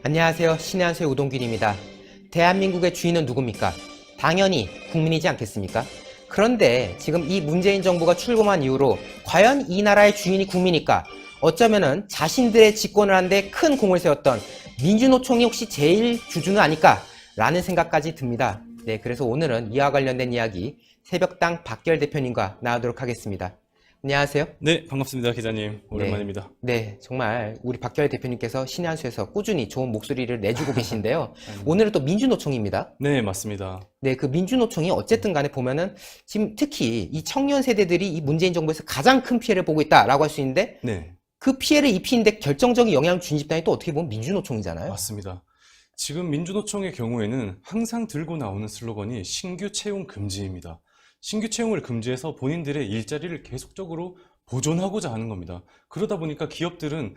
안녕하세요. 신의 한수의 우동균입니다. 대한민국의 주인은 누굽니까? 당연히 국민이지 않겠습니까? 그런데 지금 이 문재인 정부가 출범한 이후로 과연 이 나라의 주인이 국민일까? 어쩌면은 자신들의 집권을 하는데 큰 공을 세웠던 민주노총이 혹시 제일 주주는 아닐까? 라는 생각까지 듭니다. 네, 그래서 오늘은 이와 관련된 이야기 새벽당 박결 대표님과 나누도록 하겠습니다. 안녕하세요. 네, 반갑습니다, 기자님. 오랜만입니다. 네, 정말 우리 박결 대표님께서 신의 한수에서 꾸준히 좋은 목소리를 내주고 계신데요. 오늘은 또 민주노총입니다. 네, 맞습니다. 네, 그 민주노총이 어쨌든 간에 보면은 지금 특히 이 청년 세대들이 이 문재인 정부에서 가장 큰 피해를 보고 있다라고 할 수 있는데 네, 그 피해를 입히는데 결정적인 영향을 준 집단이 또 어떻게 보면 민주노총이잖아요. 맞습니다. 지금 민주노총의 경우에는 항상 들고 나오는 슬로건이 신규 채용 금지입니다. 신규 채용을 금지해서 본인들의 일자리를 계속적으로 보존하고자 하는 겁니다. 그러다 보니까 기업들은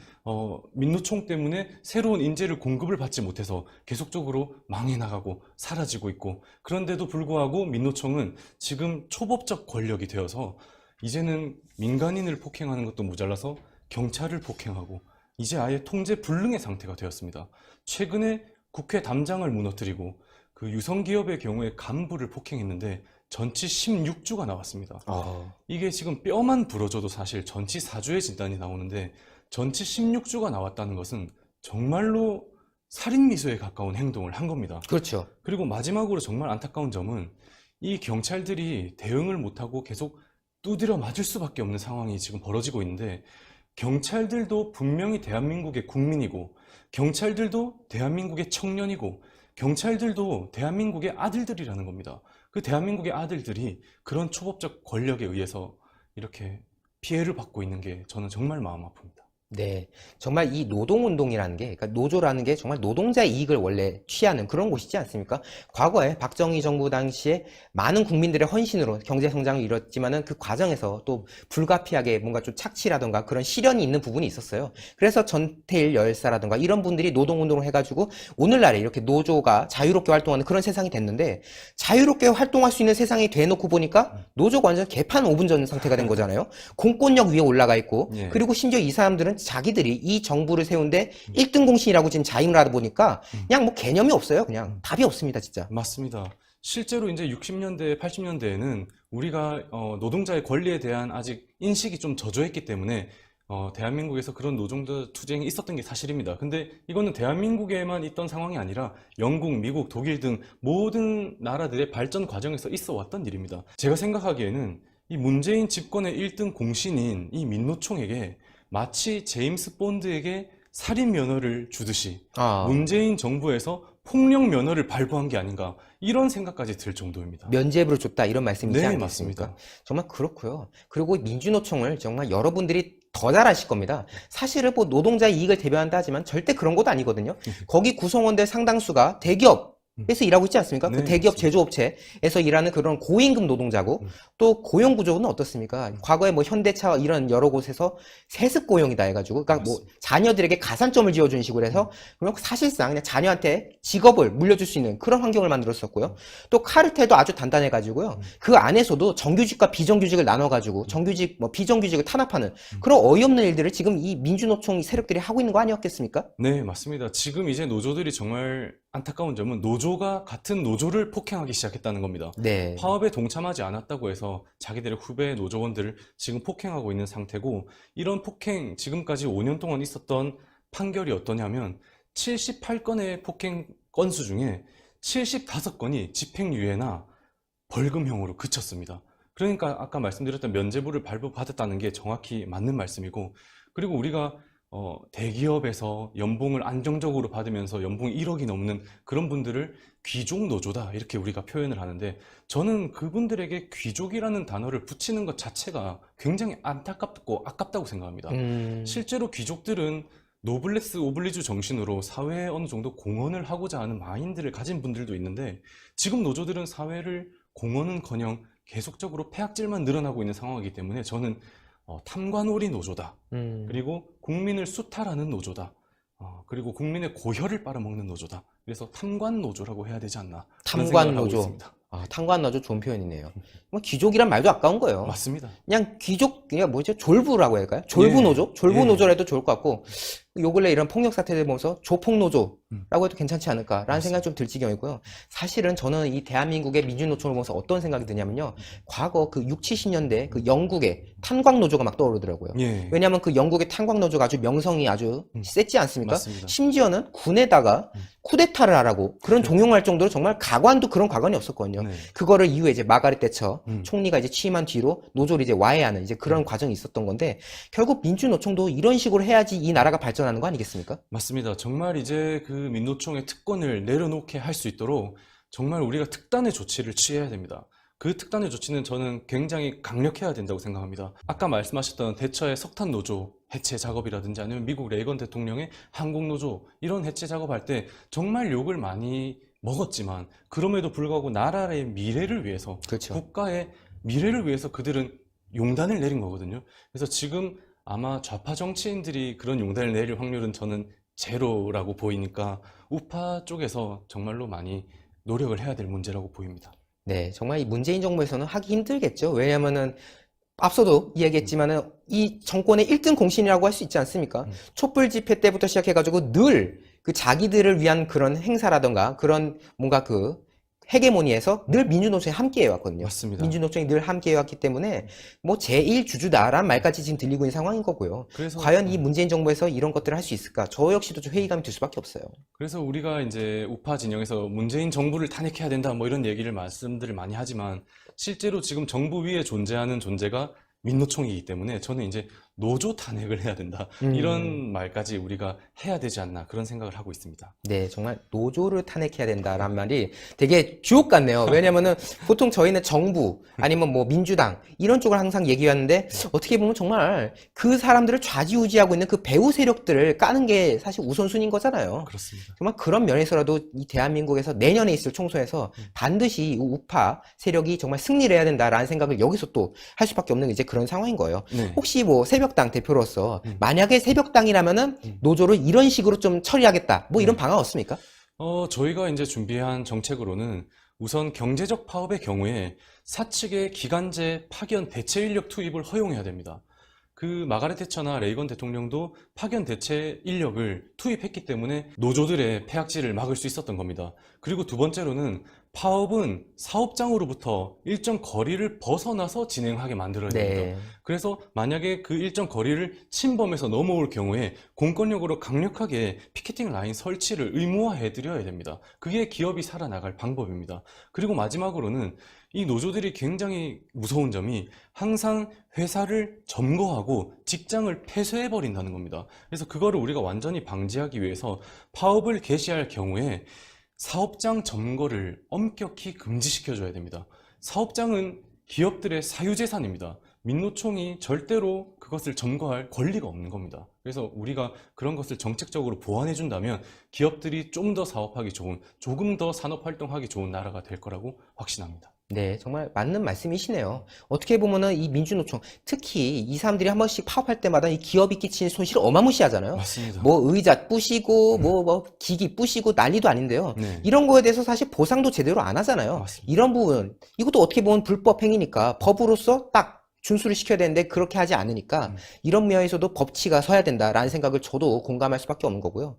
민노총 때문에 새로운 인재를 공급을 받지 못해서 계속적으로 망해 나가고 사라지고 있고, 그런데도 불구하고 민노총은 지금 초법적 권력이 되어서 이제는 민간인을 폭행하는 것도 모자라서 경찰을 폭행하고 이제 아예 통제 불능의 상태가 되었습니다. 최근에 국회 담장을 무너뜨리고 그 유성기업의 경우에 간부를 폭행했는데 전치 16주가 나왔습니다. 이게 지금 뼈만 부러져도 사실 전치 4주의 진단이 나오는데 전치 16주가 나왔다는 것은 정말로 살인미수에 가까운 행동을 한 겁니다. 그렇죠. 그리고 마지막으로 정말 안타까운 점은 이 경찰들이 대응을 못하고 계속 두드려 맞을 수밖에 없는 상황이 지금 벌어지고 있는데, 경찰들도 분명히 대한민국의 국민이고 경찰들도 대한민국의 청년이고 경찰들도 대한민국의 아들들이라는 겁니다. 그 대한민국의 아들들이 그런 초법적 권력에 의해서 이렇게 피해를 받고 있는 게 저는 정말 마음 아픕니다. 네, 정말 이 노동운동이라는 게, 그러니까 노조라는 게 정말 노동자의 이익을 원래 취하는 그런 곳이지 않습니까? 과거에 박정희 정부 당시에 많은 국민들의 헌신으로 경제 성장을 이뤘지만은 그 과정에서 또 불가피하게 뭔가 좀 착취라던가 그런 시련이 있는 부분이 있었어요. 그래서 전태일 열사라던가 이런 분들이 노동운동을 해가지고 오늘날에 이렇게 노조가 자유롭게 활동하는 그런 세상이 됐는데, 자유롭게 활동할 수 있는 세상이 돼놓고 보니까 노조가 완전 개판 5분 전 상태가 된 거잖아요. 공권력 위에 올라가 있고, 예. 그리고 심지어 이 사람들은 자기들이 이 정부를 세운데 1등 공신이라고 지금 자임을 하다 보니까 그냥 뭐 개념이 없어요. 그냥 답이 없습니다, 진짜. 맞습니다. 실제로 이제 60년대, 80년대에는 우리가 노동자의 권리에 대한 아직 인식이 좀 저조했기 때문에 대한민국에서 그런 노동자 투쟁이 있었던 게 사실입니다. 근데 이거는 대한민국에만 있던 상황이 아니라 영국, 미국, 독일 등 모든 나라들의 발전 과정에서 있어 왔던 일입니다. 제가 생각하기에는 이 문재인 집권의 1등 공신인 이 민노총에게 마치 제임스 본드에게 살인 면허를 주듯이 문재인 정부에서 폭력 면허를 발부한 게 아닌가, 이런 생각까지 들 정도입니다. 면죄부를 줬다 이런 말씀이지 네, 않겠습니까? 맞습니다. 정말 그렇고요. 그리고 민주노총을 정말 여러분들이 더 잘 아실 겁니다. 사실은 뭐 노동자의 이익을 대변한다 하지만 절대 그런 것도 아니거든요. 거기 구성원들 상당수가 대기업에서 일하고 있지 않습니까? 네, 그 대기업 맞습니다. 제조업체에서 일하는 그런 고임금 노동자고, 또 고용 구조는 어떻습니까? 과거에 뭐 현대차 이런 여러 곳에서 세습 고용이다 해가지고, 그러니까 뭐 자녀들에게 가산점을 지어주는 식으로 해서 그럼 사실상 그냥 자녀한테 직업을 물려줄 수 있는 그런 환경을 만들었었고요. 또 카르텔도 아주 단단해가지고요. 그 안에서도 정규직과 비정규직을 나눠가지고 정규직, 뭐 비정규직을 탄압하는 그런 어이없는 일들을 지금 이 민주노총 세력들이 하고 있는 거 아니었겠습니까? 네, 맞습니다. 지금 이제 노조들이 정말 안타까운 점은 노조가 같은 노조를 폭행하기 시작했다는 겁니다. 네. 파업에 동참하지 않았다고 해서 자기들의 후배 노조원들을 지금 폭행하고 있는 상태고, 이런 폭행 지금까지 5년 동안 있었던 판결이 어떠냐면 78건의 폭행 건수 중에 75건이 집행유예나 벌금형으로 그쳤습니다. 그러니까 아까 말씀드렸던 면죄부를 발부받았다는 게 정확히 맞는 말씀이고, 그리고 우리가 대기업에서 연봉을 안정적으로 받으면서 연봉이 1억이 넘는 그런 분들을 귀족 노조다 이렇게 우리가 표현을 하는데, 저는 그분들에게 귀족이라는 단어를 붙이는 것 자체가 굉장히 안타깝고 아깝다고 생각합니다. 실제로 귀족들은 노블레스 오블리주 정신으로 사회에 어느 정도 공헌을 하고자 하는 마인드를 가진 분들도 있는데, 지금 노조들은 사회를 공헌은커녕 계속적으로 폐악질만 늘어나고 있는 상황이기 때문에 저는 탐관오리 노조다. 그리고 국민을 수탈하는 노조다. 그리고 국민의 고혈을 빨아먹는 노조다. 그래서 탐관 노조라고 해야 되지 않나. 그런 탐관 생각을 하고 노조. 있습니다. 탐관 노조 좋은 표현이네요. 뭐 귀족이란 말도 아까운 거예요. 맞습니다. 그냥 귀족, 그냥 뭐죠? 졸부라고 할까요? 졸부 예. 노조? 졸부 예. 노조라도 좋을 것 같고, 요 근래 이런 폭력 사태들 보면서 조폭 노조, 라고 해도 괜찮지 않을까라는 생각이 좀 들 지경이고요. 사실은 저는 이 대한민국의 민주노총을 보면서 어떤 생각이 드냐면요. 과거 그 6, 70년대 그 영국의 탄광노조가 막 떠오르더라고요. 예, 왜냐하면 그 영국의 탄광노조가 아주 명성이 아주 셌지 않습니까? 맞습니다. 심지어는 군에다가 쿠데타를 하라고 그런 종용할 정도로 정말 가관도 그런 가관이 없었거든요. 네. 그거를 이후에 이제 마가렛 대처 음. 총리가 이제 취임한 뒤로 노조를 이제 와해하는 이제 그런 과정이 있었던 건데 결국 민주노총도 이런 식으로 해야지 이 나라가 발전하는 거 아니겠습니까? 맞습니다. 정말 이제 그 민노총의 특권을 내려놓게 할 수 있도록 정말 우리가 특단의 조치를 취해야 됩니다. 그 특단의 조치는 저는 굉장히 강력해야 된다고 생각합니다. 아까 말씀하셨던 대처의 석탄 노조 해체 작업이라든지 아니면 미국 레이건 대통령의 한국 노조 이런 해체 작업할 때 정말 욕을 많이 먹었지만 그럼에도 불구하고 나라의 미래를 위해서 그렇죠. 국가의 미래를 위해서 그들은 용단을 내린 거거든요. 그래서 지금 아마 좌파 정치인들이 그런 용단을 내릴 확률은 저는 제로라고 보이니까 우파 쪽에서 정말로 많이 노력을 해야 될 문제라고 보입니다. 네, 정말 이 문재인 정부에서는 하기 힘들겠죠. 왜냐면은 앞서도 이야기했지만은 이 정권의 1등 공신이라고 할 수 있지 않습니까? 촛불 집회 때부터 시작해가지고 늘 그 자기들을 위한 그런 행사라던가 그런 뭔가 그 헤게모니에서 늘 민주노총이 함께 해왔거든요. 맞습니다. 민주노총이 늘 함께 해왔기 때문에 뭐 제1주주다라는 말까지 지금 들리고 있는 상황인 거고요. 그래서 과연 이 문재인 정부에서 이런 것들을 할 수 있을까? 저 역시도 좀 회의감이 들 수밖에 없어요. 그래서 우리가 이제 우파 진영에서 문재인 정부를 탄핵해야 된다 뭐 이런 얘기를 말씀들을 많이 하지만 실제로 지금 정부 위에 존재하는 존재가 민노총이기 때문에 저는 이제 노조 탄핵을 해야 된다 이런 말까지 우리가 해야 되지 않나 그런 생각을 하고 있습니다. 네, 정말 노조를 탄핵해야 된다라는 말이 되게 주옥 같네요. 왜냐면은 보통 저희는 정부 아니면 뭐 민주당 이런 쪽을 항상 얘기하는데 어떻게 보면 정말 그 사람들을 좌지우지하고 있는 그 배후 세력들을 까는 게 사실 우선순위인 거잖아요. 그렇습니다. 정말 그런 면에서라도 이 대한민국에서 내년에 있을 총선에서 반드시 이 우파 세력이 정말 승리를 해야 된다라는 생각을 여기서 또 할 수밖에 없는 이제 그런 상황인 거예요. 네. 혹시 뭐 새벽당 대표로서 만약에 새벽당이라면은 노조를 이런 식으로 좀 처리하겠다 뭐 이런 방안 없습니까? 저희가 이제 준비한 정책으로는 우선 경제적 파업의 경우에 사측의 기간제 파견 대체 인력 투입을 허용해야 됩니다. 그 마가렛 대처나 레이건 대통령도 파견 대체 인력을 투입했기 때문에 노조들의 폐악질을 막을 수 있었던 겁니다. 그리고 두 번째로는 파업은 사업장으로부터 일정 거리를 벗어나서 진행하게 만들어야 됩니다. 네. 그래서 만약에 그 일정 거리를 침범해서 넘어올 경우에 공권력으로 강력하게 피켓팅 라인 설치를 의무화해 드려야 됩니다. 그게 기업이 살아나갈 방법입니다. 그리고 마지막으로는 이 노조들이 굉장히 무서운 점이 항상 회사를 점거하고 직장을 폐쇄해 버린다는 겁니다. 그래서 그거를 우리가 완전히 방지하기 위해서 파업을 개시할 경우에 사업장 점거를 엄격히 금지시켜줘야 됩니다. 사업장은 기업들의 사유재산입니다. 민노총이 절대로 그것을 점거할 권리가 없는 겁니다. 그래서 우리가 그런 것을 정책적으로 보완해 준다면 기업들이 좀 더 사업하기 좋은, 조금 더 산업활동하기 좋은 나라가 될 거라고 확신합니다. 네, 정말 맞는 말씀이시네요. 어떻게 보면은 이 민주노총, 특히 이 사람들이 한 번씩 파업할 때마다 이 기업이 끼치는 손실이 어마무시하잖아요. 맞습니다. 뭐 의자 부시고, 뭐 기기 부시고 난리도 아닌데요. 네. 이런 거에 대해서 사실 보상도 제대로 안 하잖아요. 맞습니다. 이런 부분, 이것도 어떻게 보면 불법 행위니까 법으로서 딱 준수를 시켜야 되는데 그렇게 하지 않으니까 이런 면에서도 법치가 서야 된다라는 생각을 저도 공감할 수밖에 없는 거고요.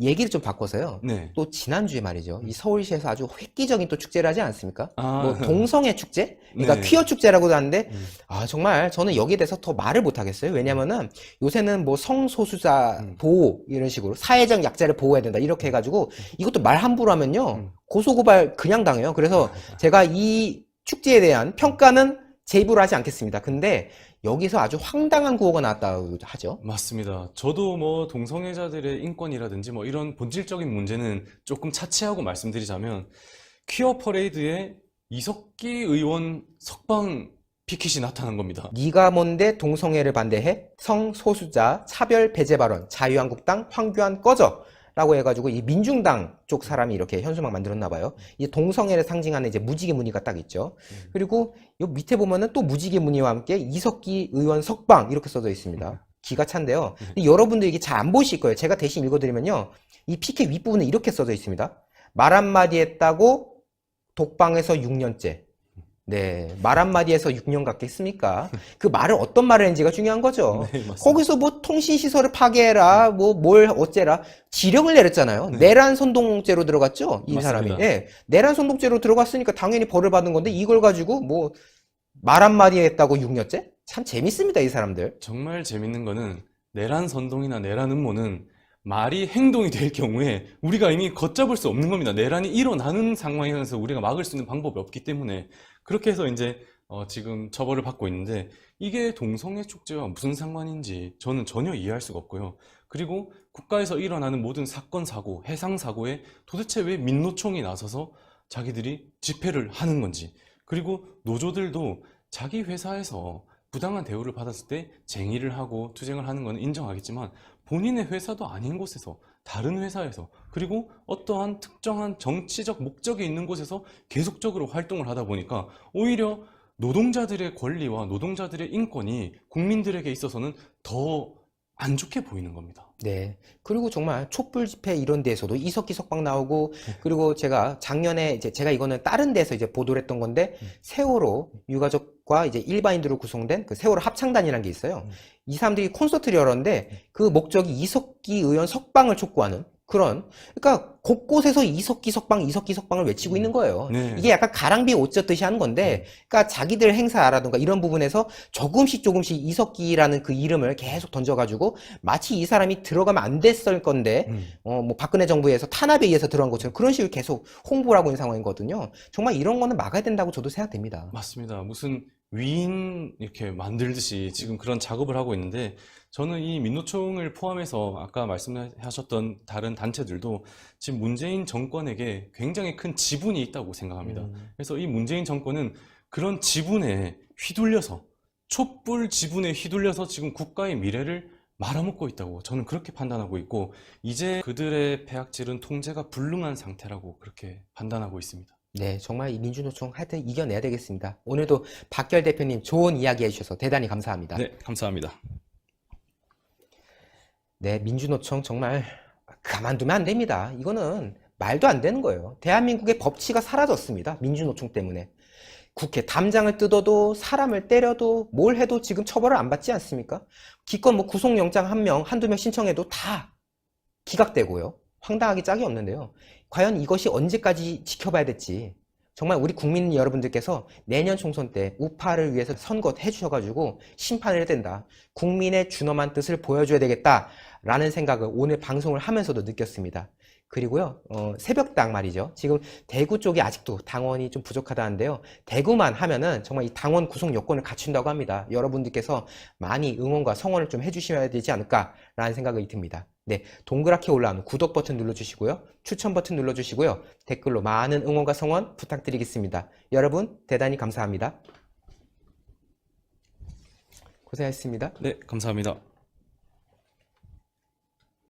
얘기를 좀 바꿔서요. 네. 또 지난주에 말이죠. 이 서울시에서 아주 획기적인 또 축제를 하지 않습니까? 아. 뭐 동성애 축제? 그러니까 네. 퀴어 축제라고도 하는데 아 정말 저는 여기에 대해서 더 말을 못 하겠어요. 왜냐면은 요새는 뭐 성소수자 보호 이런 식으로 사회적 약자를 보호해야 된다 이렇게 해가지고 이것도 말 함부로 하면요 고소고발 그냥 당해요. 그래서 제가 이 축제에 대한 평가는 제 입으로 하지 않겠습니다. 근데 여기서 아주 황당한 구호가 나왔다고 하죠. 맞습니다. 저도 뭐 동성애자들의 인권이라든지 뭐 이런 본질적인 문제는 조금 차치하고 말씀드리자면 퀴어 퍼레이드에 이석기 의원 석방 피켓이 나타난 겁니다. 네가 뭔데 동성애를 반대해? 성소수자 차별 배제 발언 자유한국당 황교안 꺼져 라고 해가지고 이 민중당 쪽 사람이 이렇게 현수막 만들었나 봐요. 이 동성애를 상징하는 이제 무지개 무늬가 딱 있죠. 그리고 요 밑에 보면은 또 무지개 무늬와 함께 이석기 의원 석방 이렇게 써져 있습니다. 기가 찬데요. 근데 여러분들 이게 잘 안 보이실 거예요. 제가 대신 읽어드리면요. 이 피켓 윗부분에 이렇게 써져 있습니다. 말 한마디 했다고 독방에서 6년째. 네, 말 한마디에서 6년 같겠습니까? 그 말을 어떤 말을 했는지가 중요한 거죠. 네, 맞습니다. 거기서 뭐 통신시설을 파괴해라, 뭐 뭘 어째라, 지령을 내렸잖아요. 네. 내란 선동죄로 들어갔죠? 이 사람이. 맞습니다. 예, 내란 선동죄로 들어갔으니까 당연히 벌을 받는 건데 이걸 가지고 뭐 말 한마디 했다고 6년째? 참 재밌습니다, 이 사람들. 정말 재밌는 거는 내란 선동이나 내란 음모는 말이 행동이 될 경우에 우리가 이미 걷잡을 수 없는 겁니다. 내란이 일어나는 상황에서 우리가 막을 수 있는 방법이 없기 때문에 그렇게 해서 이제 지금 처벌을 받고 있는데 이게 동성애 축제와 무슨 상관인지 저는 전혀 이해할 수가 없고요. 그리고 국가에서 일어나는 모든 사건, 사고, 해상 사고에 도대체 왜 민노총이 나서서 자기들이 집회를 하는 건지, 그리고 노조들도 자기 회사에서 부당한 대우를 받았을 때 쟁의를 하고 투쟁을 하는 건 인정하겠지만 본인의 회사도 아닌 곳에서, 다른 회사에서, 그리고 어떠한 특정한 정치적 목적이 있는 곳에서 계속적으로 활동을 하다 보니까 오히려 노동자들의 권리와 노동자들의 인권이 국민들에게 있어서는 더 안 좋게 보이는 겁니다. 네. 그리고 정말 촛불 집회 이런 데에서도 이석기 석방 나오고, 그리고 제가 작년에 이제 제가 이거는 다른 데서 이제 보도를 했던 건데, 세월호 유가족과 이제 일반인들로 구성된 그 세월호 합창단이라는 게 있어요. 이 사람들이 콘서트를 열었는데, 그 목적이 이석기 의원 석방을 촉구하는 그런, 그러니까 곳곳에서 이석기 석방, 이석기 석방을 외치고 있는 거예요. 네. 이게 약간 가랑비에 옷 젖듯이 하는 건데, 그러니까 자기들 행사라든가 이런 부분에서 조금씩 이석기라는 그 이름을 계속 던져가지고 마치 이 사람이 들어가면 안 됐을 건데, 뭐 박근혜 정부에서 탄압에 의해서 들어간 것처럼 그런 식으로 계속 홍보를 하고 있는 상황이거든요. 정말 이런 거는 막아야 된다고 저도 생각됩니다. 맞습니다. 무슨 위인 이렇게 만들듯이 지금 그런 작업을 하고 있는데 저는 이 민노총을 포함해서 아까 말씀하셨던 다른 단체들도 지금 문재인 정권에게 굉장히 큰 지분이 있다고 생각합니다. 그래서 이 문재인 정권은 그런 지분에 휘둘려서, 촛불 지분에 휘둘려서 지금 국가의 미래를 말아먹고 있다고 저는 그렇게 판단하고 있고, 이제 그들의 폐악질은 통제가 불능한 상태라고 그렇게 판단하고 있습니다. 네, 정말 이 민주노총 하여튼 이겨내야 되겠습니다. 오늘도 박결 대표님 좋은 이야기 해주셔서 대단히 감사합니다. 네, 감사합니다. 네, 민주노총 정말 가만두면 안 됩니다. 이거는 말도 안 되는 거예요. 대한민국의 법치가 사라졌습니다. 민주노총 때문에. 국회 담장을 뜯어도 사람을 때려도 뭘 해도 지금 처벌을 안 받지 않습니까? 기껏 뭐 구속영장 한 명, 한두 명 신청해도 다 기각되고요. 황당하기 짝이 없는데요. 과연 이것이 언제까지 지켜봐야 될지 정말 우리 국민 여러분들께서 내년 총선 때 우파를 위해서 선거 해주셔가지고 심판을 해야 된다. 국민의 준엄한 뜻을 보여줘야 되겠다라는 생각을 오늘 방송을 하면서도 느꼈습니다. 그리고요, 새벽당 말이죠. 지금 대구 쪽이 아직도 당원이 좀 부족하다는데요. 대구만 하면은 정말 이 당원 구성 요건을 갖춘다고 합니다. 여러분들께서 많이 응원과 성원을 좀 해주셔야 되지 않을까라는 생각이 듭니다. 네, 동그랗게 올라온 구독 버튼 눌러주시고요. 추천 버튼 눌러주시고요. 댓글로 많은 응원과 성원 부탁드리겠습니다. 여러분, 대단히 감사합니다. 고생하셨습니다. 네, 감사합니다.